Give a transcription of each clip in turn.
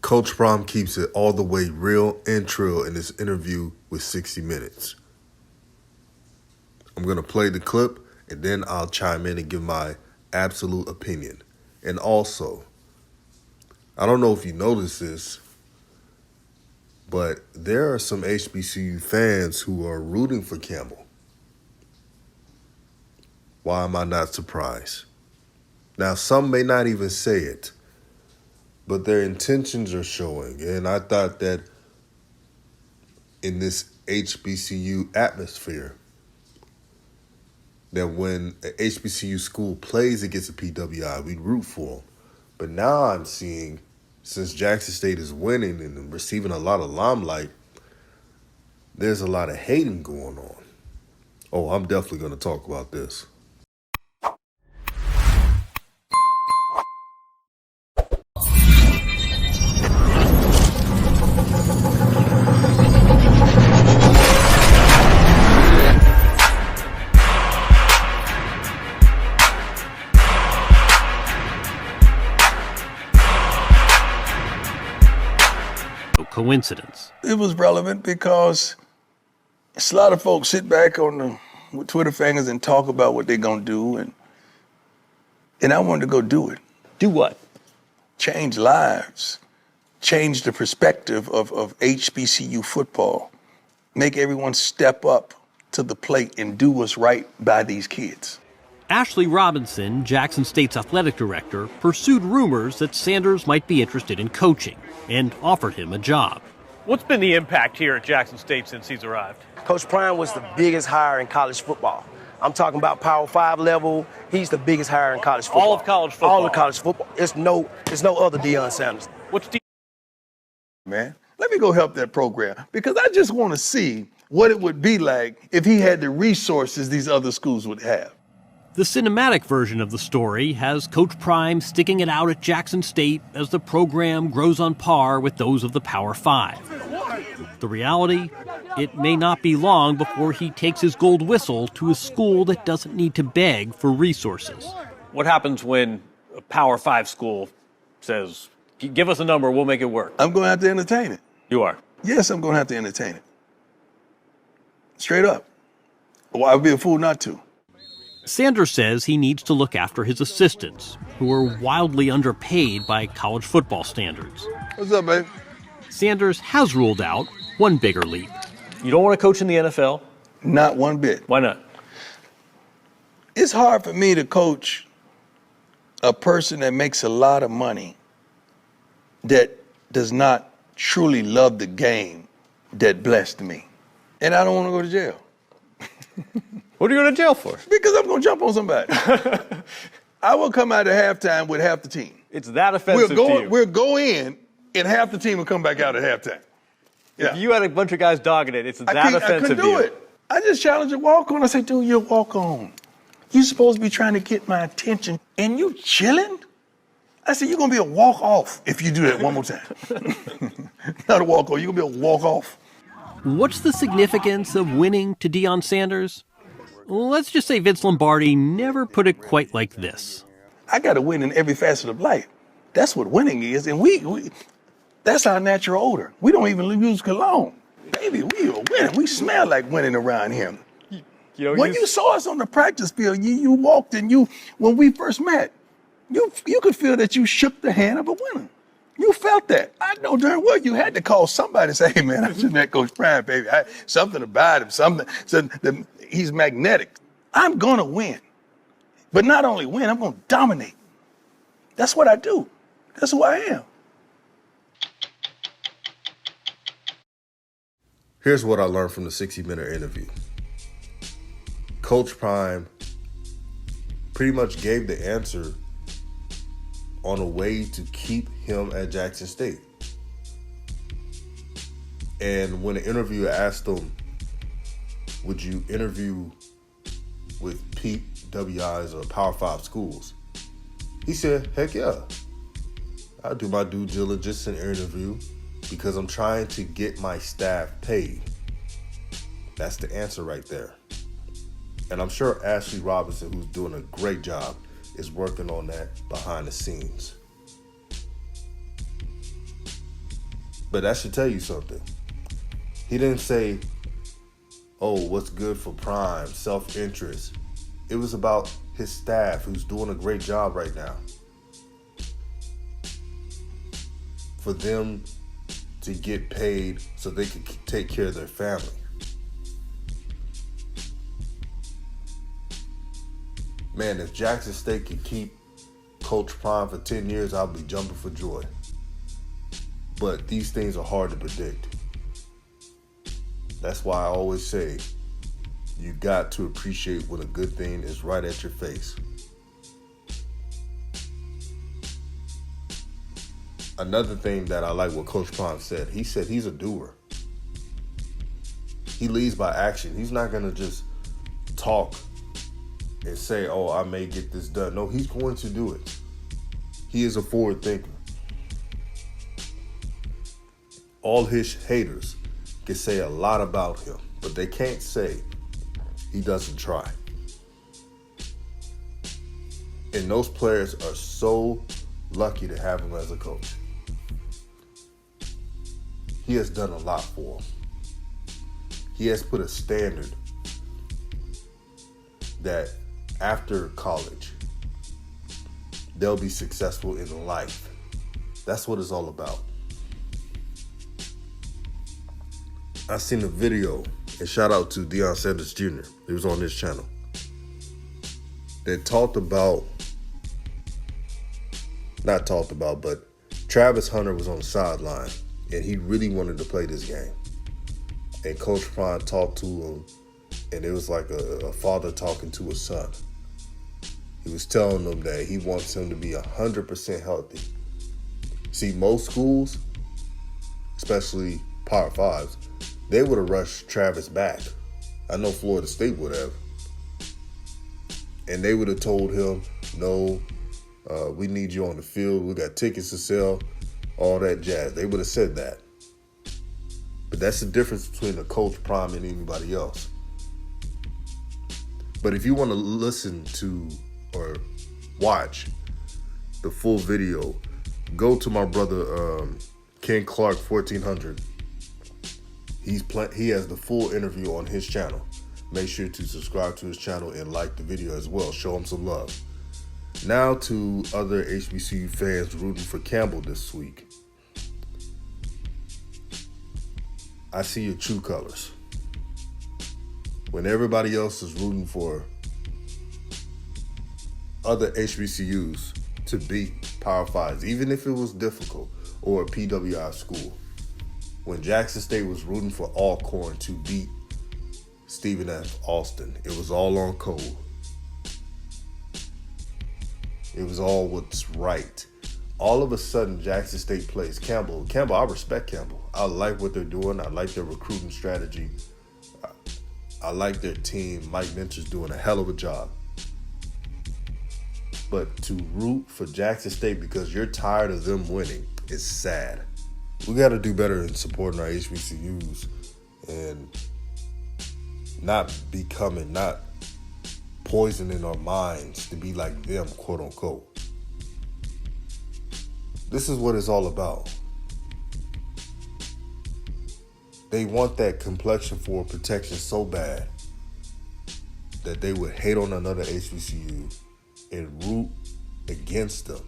Coach Prime keeps it all the way real and trill in this interview with 60 Minutes. I'm going to play the clip, and then I'll chime in and give my absolute opinion. And also, I don't know if you noticed this, but there are some HBCU fans who are rooting for Campbell. Why am I not surprised? Now, some may not even say it, but their intentions are showing. And I thought that in this HBCU atmosphere, that when an HBCU school plays against a PWI, we root for them. But now I'm seeing, since Jackson State is winning and receiving a lot of limelight, there's a lot of hating going on. Oh, I'm definitely going to talk about this. Coincidence. It was relevant because a lot of folks sit back with Twitter fingers and talk about what they're gonna do, and I wanted to go do it. Do what? Change lives, change the perspective of HBCU football, make everyone step up to the plate and do what's right by these kids. Ashley Robinson, Jackson State's athletic director, pursued rumors that Sanders might be interested in coaching and offered him a job. What's been the impact here at Jackson State since he's arrived? Coach Prime was the biggest hire in college football. I'm talking about Power 5 level. He's the biggest hire in college football. All of college football? All of college football. There's no other Deion Sanders. Man, let me go help that program because I just want to see what it would be like if he had the resources these other schools would have. The cinematic version of the story has Coach Prime sticking it out at Jackson State as the program grows on par with those of the Power 5. The reality, it may not be long before he takes his gold whistle to a school that doesn't need to beg for resources. What happens when a Power 5 school says, give us a number, we'll make it work? I'm going to have to entertain it. You are? Yes, I'm going to have to entertain it. Straight up. Well, I would be a fool not to. Sanders says he needs to look after his assistants, who are wildly underpaid by college football standards. What's up, babe? Sanders has ruled out one bigger leap. You don't want to coach in the NFL? Not one bit. Why not? It's hard for me to coach a person that makes a lot of money that does not truly love the game that blessed me. And I don't want to go to jail. What are you going to jail for? Because I'm going to jump on somebody. I will come out at halftime with half the team. It's that offensive to you. We'll go in, and half the team will come back out at halftime. Yeah. If you had a bunch of guys dogging it, it's that offensive to you. I couldn't do it. I just challenged a walk-on. I said, dude, you're a walk-on. You're supposed to be trying to get my attention, and you chilling? I said, you're going to be a walk-off if you do that one more time. Not a walk-on. You're going to be a walk-off. What's the significance of winning to Deion Sanders? Let's just say Vince Lombardi never put it quite like this. I got to win in every facet of life. That's what winning is, and we that's our natural odor. We don't even use cologne. Baby, we are winning. We smell like winning around here. When you saw us on the practice field, you walked and when we first met, you could feel that you shook the hand of a winner. You felt that. I know darn well you had to call somebody and say, hey, man, I just met Coach Prime, baby. Something about him, something. He's magnetic. I'm going to win. But not only win, I'm going to dominate. That's what I do. That's who I am. Here's what I learned from the 60-minute interview. Coach Prime pretty much gave the answer on a way to keep him at Jackson State. And when the interviewer asked him, would you interview with PWIs or Power 5 schools? He said, heck yeah. I'll do my due diligence and interview because I'm trying to get my staff paid. That's the answer right there. And I'm sure Ashley Robinson, who's doing a great job, is working on that behind the scenes. But that should tell you something. He didn't say, oh, what's good for Prime, self-interest. It was about his staff, who's doing a great job right now. For them to get paid so they can take care of their family. Man, if Jackson State could keep Coach Prime for 10 years, I'll be jumping for joy. But these things are hard to predict. That's why I always say, you got to appreciate when a good thing is right at your face. Another thing that I like what Coach Prime said, he said he's a doer. He leads by action. He's not going to just talk and say, oh, I may get this done. No, he's going to do it. He is a forward thinker. All his haters can say a lot about him, but they can't say he doesn't try. And those players are so lucky to have him as a coach. He has done a lot for them. He has put a standard that after college, they'll be successful in life. That's what it's all about. I seen a video, and shout out to Deion Sanders Jr. He was on this channel. That but Travis Hunter was on the sideline, and he really wanted to play this game. And Coach Prime talked to him, and it was like a father talking to a son. He was telling them that he wants him to be 100% healthy. See, most schools, especially Power 5s, they would have rushed Travis back. I know Florida State would have. And they would have told him, no, we need you on the field. We got tickets to sell, all that jazz. They would have said that. But that's the difference between a Coach Prime and anybody else. But if you want to listen to or watch the full video, go to my brother Ken Clark 1400. He has the full interview on his channel. Make sure to subscribe to his channel and like the video as well. Show him some love. Now to other HBCU fans rooting for Campbell this week. I see your true colors. When everybody else is rooting for other HBCUs to beat Power 5s, even if it was difficult, or a PWI school. When Jackson State was rooting for Alcorn to beat Stephen F. Austin, it was all on code. It was all what's right. All of a sudden, Jackson State plays Campbell. I respect Campbell. I like what they're doing. I like their recruiting strategy. I like their team. Mike Minter's doing a hell of a job. But to root for Jackson State because you're tired of them winning is sad. We got to do better in supporting our HBCUs and not poisoning our minds to be like them, quote unquote. This is what it's all about. They want that complexion for protection so bad that they would hate on another HBCU and root against them.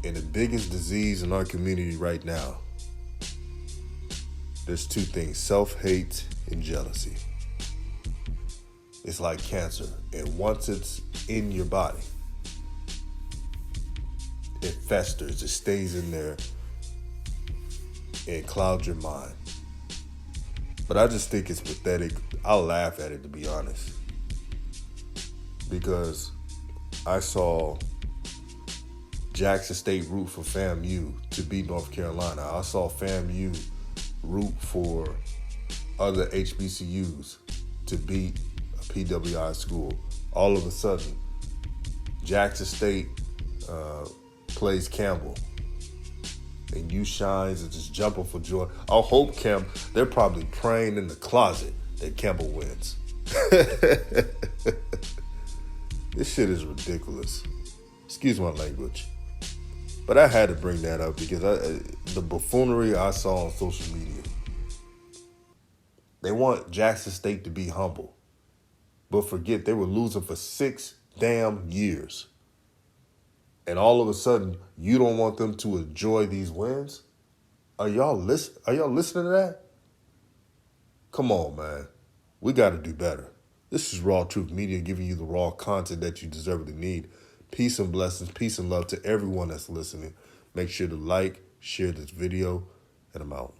And the biggest disease in our community right now, there's two things: self-hate and jealousy. It's like cancer, and once it's in your body, it festers, it stays in there and clouds your mind. But I just think it's pathetic. I'll laugh at it, to be honest, because I saw Jackson State root for FAMU to beat North Carolina. I saw FAMU root for other HBCUs to beat a PWI school. All of a sudden, Jackson State plays Campbell, and you shines and just jumping for joy. I hope they're probably praying in the closet that Campbell wins. This shit is ridiculous. Excuse my language. But I had to bring that up because the buffoonery I saw on social media. They want Jackson State to be humble. But forget, they were losing for 6 damn years. And all of a sudden, you don't want them to enjoy these wins? Are y'all listening to that? Come on, man. We got to do better. This is Raw Truth Media giving you the raw content that you deservedly need. Peace and blessings, peace and love to everyone that's listening. Make sure to like, share this video, and I'm out.